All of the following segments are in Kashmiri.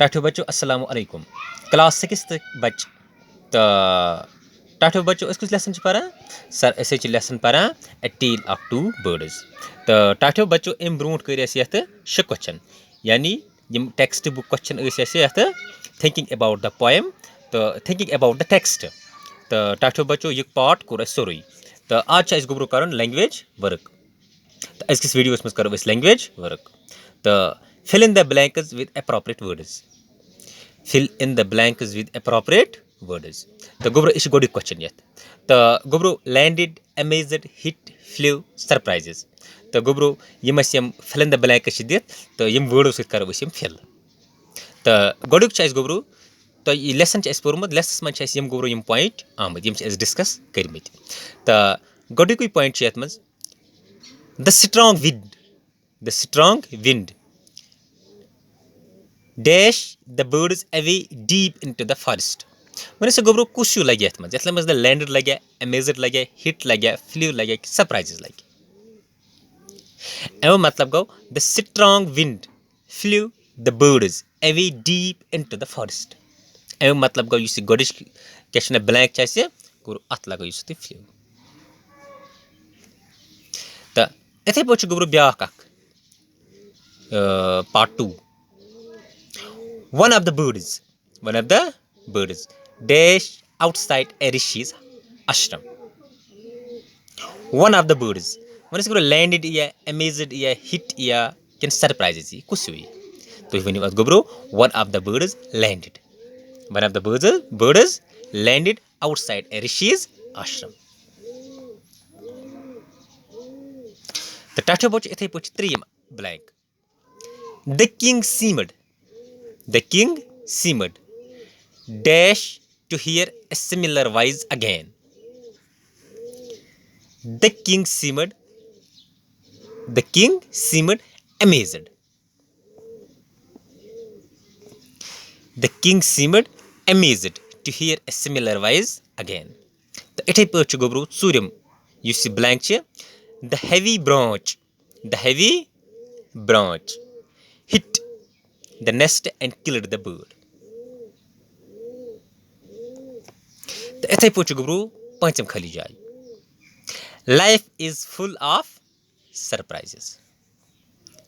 टाठियो बच्चों अस्सलाम वालेकुम। क्लास 6 बच तो टाठियो बच्चों कुछ लेसन पढ़ा सर ऐसे लेसन पढ़ा a tale of two birds तो टाठियो बच्चों एम ब्रोट कर शे क्वेश्चन यानी यम textbook question thinking about the poem तो थिंकिंग अबाउट द टेक्स्ट तो टाठियो बच्चों यह पार्ट कोर सोरे तो आज गोब्रो कर लैंग्वेज वर्क तो अजकिस वीडियो मज करो लैंग्वेज वर्क तो fill in the blanks with appropriate words. Fill in the blanks with appropriate words. The gobro is good question yet. The gobro landed, amazed, hit, flew, surprises. The gobro you must fill in the blanks yet. The yim words with karo yim fill. The goduk chase gobro. The lesson chase pormad lessons man chase yim gobro yim point amad yim chase discuss karimit. The goduk point yet mas the strong wind. The strong wind dash the birds away deep into the forest. मैंने से गोब्रो कुछ लगे मतलब मज लैंडेड लगे अमेज्ड लगे हिट लगे फ्लू लगे सरप्राइजेस लगे एवं मतलब go the strong wind flu the birds away deep into the forest एवं मतलब गो युस गोडिश क्वेश्चन ब्लैंक चाहिए गोब्रो अत लगो युस ते फ्लू त एथे पोछ गोब्रो back part 2 One of the birds dashed outside a rishis ashram. One of the birds. When it's landed here, amazed here, hit here, can surprises here. Kusui. So when you go bro, one of the birds landed. One of the birds landed outside a rishis ashram. The tattoo boch ithe poch 3 blank. The king seemed. The king seemed dash to hear a similar voice again. The king seemed amazed. The king seemed amazed to hear a similar voice again. The etay perch gobru suryam you see blank che the heavy branch hit the nest and killed the bird. The ethay poch gobru pancham khali jay. Life is full of surprises.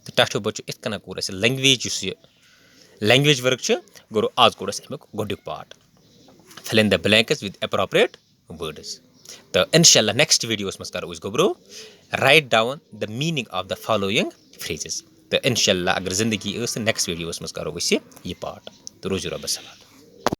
The tacho boch itkana kura se language work che goro az kura se goduk part. Fill in the blanks with appropriate words. The inshallah next videos mas karo is gobru write down the meaning of the following phrases. तो इंशाल्लाह अगर ज़िंदगी नेक्स्ट वीडियोस में करो ये पार्ट तो रोज़ रब सलाम।